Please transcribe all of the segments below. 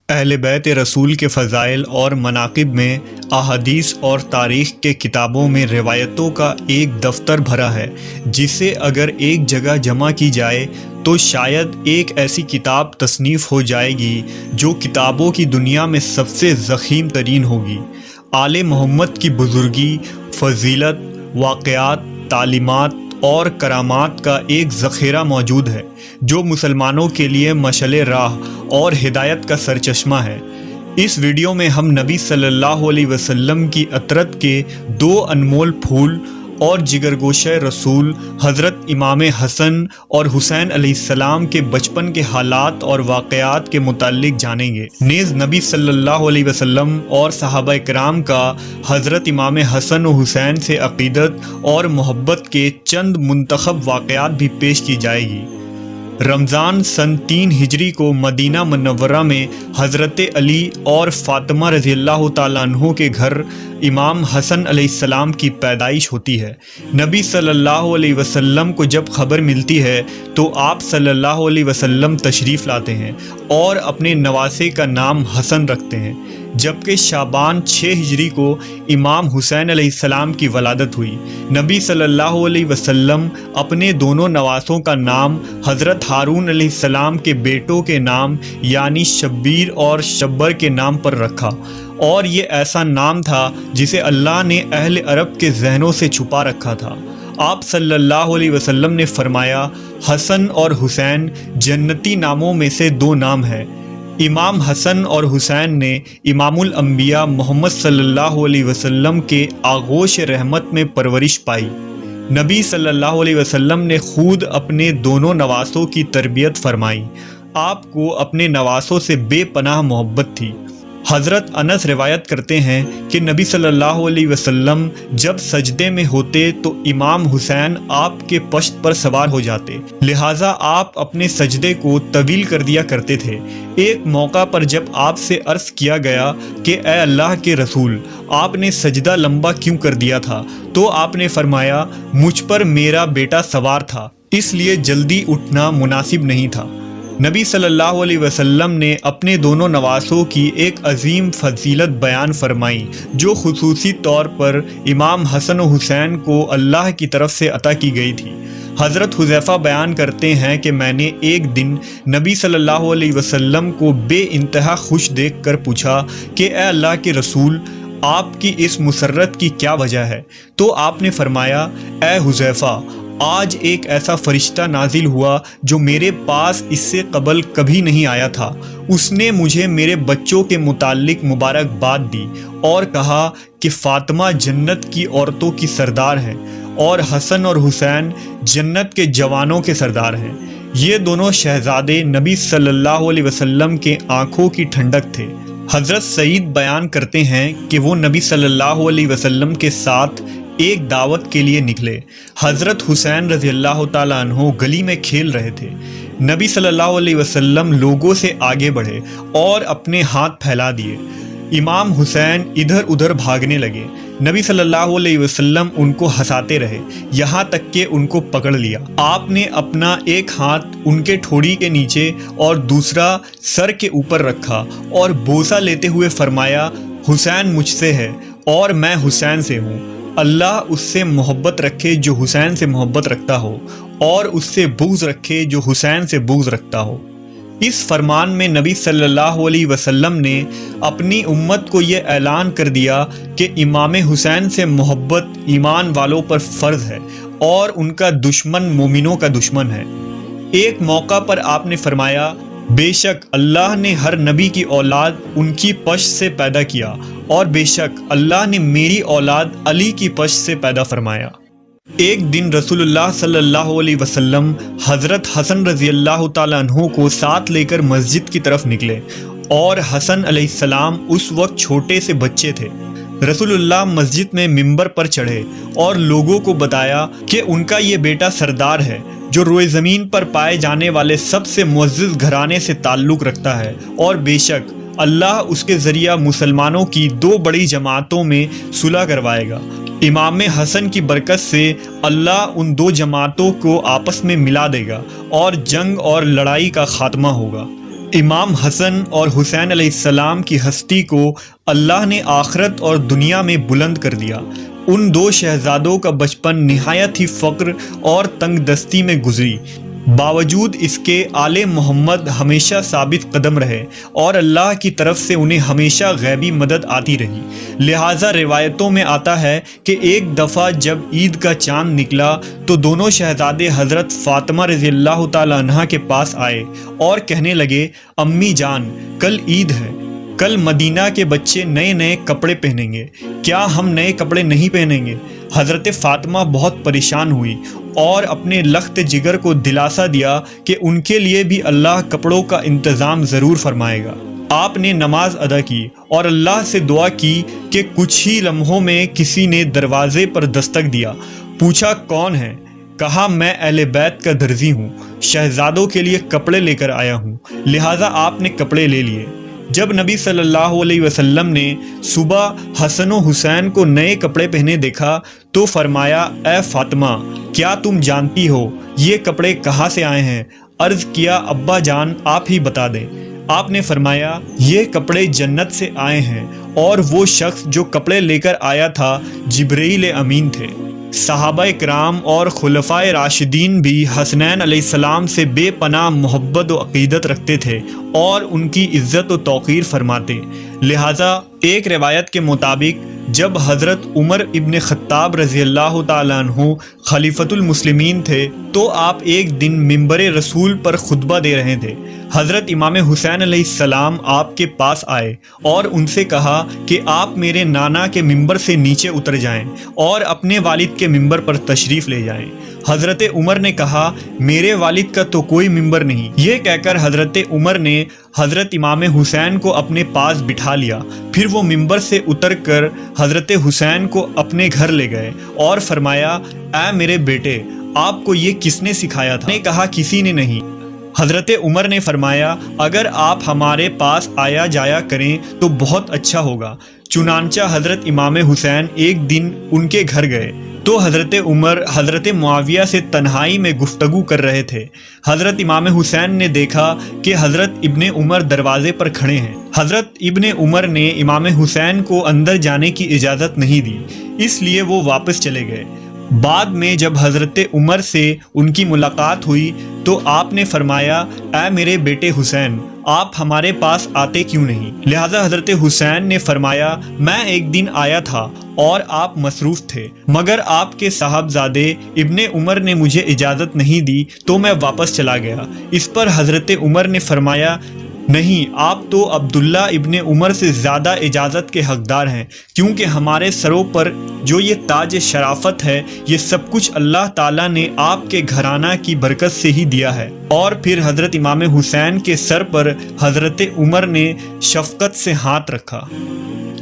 اہل بیت رسول کے فضائل اور مناقب میں احادیث اور تاریخ کے کتابوں میں روایتوں کا ایک دفتر بھرا ہے، جسے اگر ایک جگہ جمع کی جائے تو شاید ایک ایسی کتاب تصنیف ہو جائے گی جو کتابوں کی دنیا میں سب سے ضخیم ترین ہوگی۔ آل محمد کی بزرگی، فضیلت، واقعات، تعلیمات اور کرامات کا ایک ذخیرہ موجود ہے جو مسلمانوں کے لیے مشعل راہ اور ہدایت کا سرچشمہ ہے۔ اس ویڈیو میں ہم نبی صلی اللہ علیہ وسلم کی عطرت کے دو انمول پھول اور جگرگوشہ رسول حضرت امام حسن اور حسین علیہ السلام کے بچپن کے حالات اور واقعات کے متعلق جانیں گے۔ نیز نبی صلی اللہ علیہ وسلم اور صحابہ کرام کا حضرت امام حسن و حسین سے عقیدت اور محبت کے چند منتخب واقعات بھی پیش کی جائے گی۔ رمضان سن 3 ہجری کو مدینہ منورہ میں حضرت علی اور فاطمہ رضی اللہ تعالیٰ عنہ کے گھر امام حسن علیہ السلام کی پیدائش ہوتی ہے۔ نبی صلی اللہ علیہ وسلم کو جب خبر ملتی ہے تو آپ صلی اللہ علیہ وسلم تشریف لاتے ہیں اور اپنے نواسے کا نام حسن رکھتے ہیں، جبکہ شعبان 6 ہجری کو امام حسین علیہ السلام کی ولادت ہوئی۔ نبی صلی اللہ علیہ وسلم اپنے دونوں نواسوں کا نام حضرت ہارون علیہ السلام کے بیٹوں کے نام یعنی شبیر اور شبر کے نام پر رکھا، اور یہ ایسا نام تھا جسے اللہ نے اہل عرب کے ذہنوں سے چھپا رکھا تھا۔ آپ صلی اللہ علیہ وسلم نے فرمایا، حسن اور حسین جنتی ناموں میں سے 2 نام ہیں۔ امام حسن اور حسین نے امام الانبیاء محمد صلی اللہ علیہ وسلم کے آغوش رحمت میں پرورش پائی۔ نبی صلی اللہ علیہ وسلم نے خود اپنے دونوں نواسوں کی تربیت فرمائی۔ آپ کو اپنے نواسوں سے بے پناہ محبت تھی۔ حضرت انس روایت کرتے ہیں کہ نبی صلی اللہ علیہ وسلم جب سجدے میں ہوتے تو امام حسین آپ کے پشت پر سوار ہو جاتے، لہٰذا آپ اپنے سجدے کو طویل کر دیا کرتے تھے۔ ایک موقع پر جب آپ سے عرض کیا گیا کہ اے اللہ کے رسول، آپ نے سجدہ لمبا کیوں کر دیا تھا؟ تو آپ نے فرمایا، مجھ پر میرا بیٹا سوار تھا، اس لیے جلدی اٹھنا مناسب نہیں تھا۔ نبی صلی اللہ علیہ وسلم نے اپنے دونوں نواسوں کی ایک عظیم فضیلت بیان فرمائی جو خصوصی طور پر امام حسن و حسین کو اللہ کی طرف سے عطا کی گئی تھی۔ حضرت حذیفہ بیان کرتے ہیں کہ میں نے ایک دن نبی صلی اللہ علیہ وسلم کو بے انتہا خوش دیکھ کر پوچھا کہ اے اللہ کے رسول، آپ کی اس مسرت کی کیا وجہ ہے؟ تو آپ نے فرمایا، اے حذیفہ، آج ایک ایسا فرشتہ نازل ہوا جو میرے پاس اس سے قبل کبھی نہیں آیا تھا۔ اس نے مجھے میرے بچوں کے متعلق مبارکباد دی اور کہا کہ فاطمہ جنت کی عورتوں کی سردار ہیں اور حسن اور حسین جنت کے جوانوں کے سردار ہیں۔ یہ دونوں شہزادے نبی صلی اللہ علیہ وسلم کے آنکھوں کی ٹھنڈک تھے۔ حضرت سعید بیان کرتے ہیں کہ وہ نبی صلی اللہ علیہ وسلم کے ساتھ ایک دعوت کے لیے نکلے۔ حضرت حسین رضی اللہ تعالیٰ عنہ گلی میں کھیل رہے تھے۔ نبی صلی اللہ علیہ وسلم لوگوں سے آگے بڑھے اور اپنے ہاتھ پھیلا دیے۔ امام حسین ادھر ادھر بھاگنے لگے۔ نبی صلی اللہ علیہ وسلم ان کو ہنساتے رہے یہاں تک کہ ان کو پکڑ لیا۔ آپ نے اپنا ایک ہاتھ ان کے ٹھوڑی کے نیچے اور دوسرا سر کے اوپر رکھا اور بوسہ لیتے ہوئے فرمایا، حسین مجھ سے ہے اور میں حسین سے ہوں۔ اللہ اس سے محبت رکھے جو حسین سے محبت رکھتا ہو، اور اس سے بغض رکھے جو حسین سے بغض رکھتا ہو۔ اس فرمان میں نبی صلی اللہ علیہ وسلم نے اپنی امت کو یہ اعلان کر دیا کہ امام حسین سے محبت ایمان والوں پر فرض ہے اور ان کا دشمن مومنوں کا دشمن ہے۔ ایک موقع پر آپ نے فرمایا، بے شک اللہ نے ہر نبی کی اولاد ان کی پشت سے پیدا کیا، اور بے شک اللہ نے میری اولاد علی کی پشت سے پیدا فرمایا۔ ایک دن رسول اللہ صلی اللہ علیہ وسلم حضرت حسن رضی اللہ تعالیٰ عنہ کو ساتھ لے کر مسجد کی طرف نکلے، اور حسن علیہ السلام اس وقت چھوٹے سے بچے تھے۔ رسول اللہ مسجد میں ممبر پر چڑھے اور لوگوں کو بتایا کہ ان کا یہ بیٹا سردار ہے جو روئے زمین پر پائے جانے والے سب سے معزز گھرانے سے تعلق رکھتا ہے، اور بے شک اللہ اس کے ذریعہ مسلمانوں کی 2 بڑی جماعتوں میں صلح کروائے گا۔ امام حسن کی برکت سے اللہ ان 2 جماعتوں کو آپس میں ملا دے گا اور جنگ اور لڑائی کا خاتمہ ہوگا۔ امام حسن اور حسین علیہ السلام کی ہستی کو اللہ نے آخرت اور دنیا میں بلند کر دیا۔ ان دو شہزادوں کا بچپن نہایت ہی فقر اور تنگ دستی میں گزری، باوجود اس کے آل محمد ہمیشہ ثابت قدم رہے اور اللہ کی طرف سے انہیں ہمیشہ غیبی مدد آتی رہی۔ لہٰذا روایتوں میں آتا ہے کہ ایک دفعہ جب عید کا چاند نکلا تو دونوں شہزادے حضرت فاطمہ رضی اللہ تعالیٰ عنہا کے پاس آئے اور کہنے لگے، امی جان، کل عید ہے، کل مدینہ کے بچے نئے نئے کپڑے پہنیں گے، کیا ہم نئے کپڑے نہیں پہنیں گے؟ حضرت فاطمہ بہت پریشان ہوئی اور اپنے لخت جگر کو دلاسا دیا کہ ان کے لیے بھی اللہ کپڑوں کا انتظام ضرور فرمائے گا۔ آپ نے نماز ادا کی اور اللہ سے دعا کی کہ کچھ ہی لمحوں میں کسی نے دروازے پر دستک دیا۔ پوچھا کون ہے؟ کہا میں اہل بیت کا درزی ہوں، شہزادوں کے لیے کپڑے لے کر آیا ہوں۔ لہٰذا آپ نے کپڑے لے لیے۔ جب نبی صلی اللہ علیہ وسلم نے صبح حسن و حسین کو نئے کپڑے پہنے دیکھا تو فرمایا، اے فاطمہ، کیا تم جانتی ہو یہ کپڑے کہاں سے آئے ہیں؟ عرض کیا، ابا جان آپ ہی بتا دیں۔ آپ نے فرمایا، یہ کپڑے جنت سے آئے ہیں اور وہ شخص جو کپڑے لے کر آیا تھا جبرائیل امین تھے۔ صحابہ کرام اور خلفائے راشدین بھی حسنین علیہ السلام سے بے پناہ محبت و عقیدت رکھتے تھے اور ان کی عزت و توقیر فرماتے۔ لہٰذا ایک روایت کے مطابق جب حضرت عمر ابن خطاب رضی اللہ تعالیٰ عنہ خلیفۃ المسلمین تھے تو آپ ایک دن منبر رسول پر خطبہ دے رہے تھے۔ حضرت امام حسین علیہ السلام آپ کے پاس آئے اور ان سے کہا کہ آپ میرے نانا کے منبر سے نیچے اتر جائیں اور اپنے والد کے منبر پر تشریف لے جائیں۔ حضرت عمر نے کہا، میرے والد کا تو کوئی منبر نہیں۔ یہ کہہ کر حضرت عمر نے حضرت امام حسین کو اپنے پاس بٹھا لیا، پھر وہ منبر سے اتر کر حضرت حسین کو اپنے گھر لے گئے اور فرمایا، اے میرے بیٹے، آپ کو یہ کس نے سکھایا تھا؟ نے کہا، کسی نے نہیں۔ حضرت عمر نے فرمایا، اگر آپ ہمارے پاس آیا جایا کریں تو بہت اچھا ہوگا۔ چنانچہ حضرت امام حسین ایک دن ان کے گھر گئے تو حضرت عمر حضرت معاویہ سے تنہائی میں گفتگو کر رہے تھے۔ حضرت امام حسین نے دیکھا کہ حضرت ابن عمر دروازے پر کھڑے ہیں۔ حضرت ابن عمر نے امام حسین کو اندر جانے کی اجازت نہیں دی، اس لیے وہ واپس چلے گئے۔ بعد میں جب حضرت عمر سے ان کی ملاقات ہوئی تو آپ نے فرمایا، اے میرے بیٹے حسین، آپ ہمارے پاس آتے کیوں نہیں؟ لہذا حضرت حسین نے فرمایا، میں ایک دن آیا تھا اور آپ مصروف تھے، مگر آپ کے صاحبزادے ابن عمر نے مجھے اجازت نہیں دی تو میں واپس چلا گیا۔ اس پر حضرت عمر نے فرمایا، نہیں، آپ تو عبداللہ ابن عمر سے زیادہ اجازت کے حقدار ہیں، کیونکہ ہمارے سروں پر جو یہ تاج شرافت ہے یہ سب کچھ اللہ تعالیٰ نے آپ کے گھرانہ کی برکت سے ہی دیا ہے۔ اور پھر حضرت امام حسین کے سر پر حضرت عمر نے شفقت سے ہاتھ رکھا۔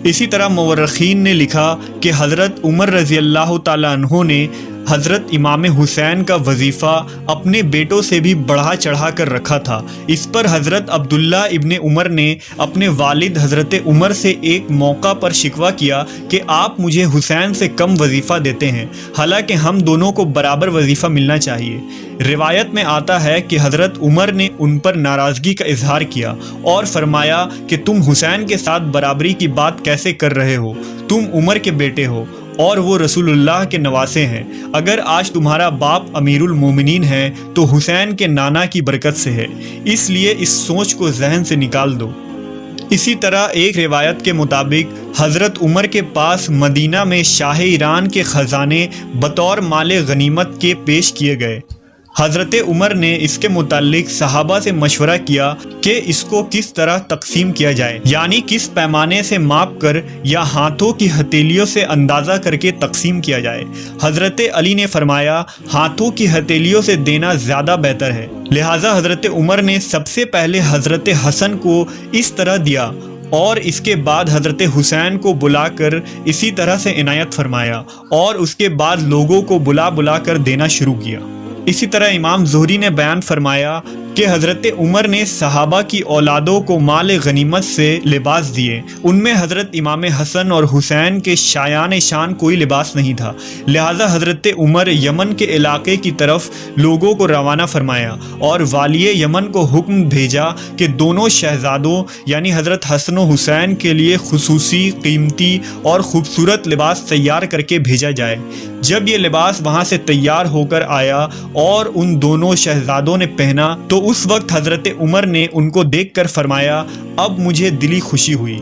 اسی طرح مورخین نے لکھا کہ حضرت عمر رضی اللہ تعالیٰ عنہ نے حضرت امام حسین کا وظیفہ اپنے بیٹوں سے بھی بڑھا چڑھا کر رکھا تھا۔ اس پر حضرت عبداللہ ابن عمر نے اپنے والد حضرت عمر سے ایک موقع پر شکوہ کیا کہ آپ مجھے حسین سے کم وظیفہ دیتے ہیں، حالانکہ ہم دونوں کو برابر وظیفہ ملنا چاہیے۔ روایت میں آتا ہے کہ حضرت عمر نے ان پر ناراضگی کا اظہار کیا اور فرمایا کہ تم حسین کے ساتھ برابری کی بات کیسے کر رہے ہو؟ تم عمر کے بیٹے ہو اور وہ رسول اللہ کے نواسے ہیں۔ اگر آج تمہارا باپ امیر المومنین ہے تو حسین کے نانا کی برکت سے ہے، اس لیے اس سوچ کو ذہن سے نکال دو۔ اسی طرح ایک روایت کے مطابق حضرت عمر کے پاس مدینہ میں شاہ ایران کے خزانے بطور مال غنیمت کے پیش کیے گئے۔ حضرت عمر نے اس کے متعلق صحابہ سے مشورہ کیا کہ اس کو کس طرح تقسیم کیا جائے، یعنی کس پیمانے سے ماپ کر یا ہاتھوں کی ہتھیلیوں سے اندازہ کر کے تقسیم کیا جائے۔ حضرت علی نے فرمایا، ہاتھوں کی ہتھیلیوں سے دینا زیادہ بہتر ہے۔ لہٰذا حضرت عمر نے سب سے پہلے حضرت حسن کو اس طرح دیا اور اس کے بعد حضرت حسین کو بلا کر اسی طرح سے عنایت فرمایا اور اس کے بعد لوگوں کو بلا بلا کر دینا شروع کیا۔ اسی طرح امام زہری نے بیان فرمایا کہ حضرت عمر نے صحابہ کی اولادوں کو مال غنیمت سے لباس دیے۔ ان میں حضرت امام حسن اور حسین کے شایان شان کوئی لباس نہیں تھا، لہٰذا حضرت عمر یمن کے علاقے کی طرف لوگوں کو روانہ فرمایا اور والی یمن کو حکم بھیجا کہ دونوں شہزادوں یعنی حضرت حسن و حسین کے لیے خصوصی، قیمتی اور خوبصورت لباس تیار کر کے بھیجا جائے۔ جب یہ لباس وہاں سے تیار ہو کر آیا اور ان دونوں شہزادوں نے پہنا تو اس وقت حضرت عمر نے ان کو دیکھ کر فرمایا، اب مجھے دلی خوشی ہوئی۔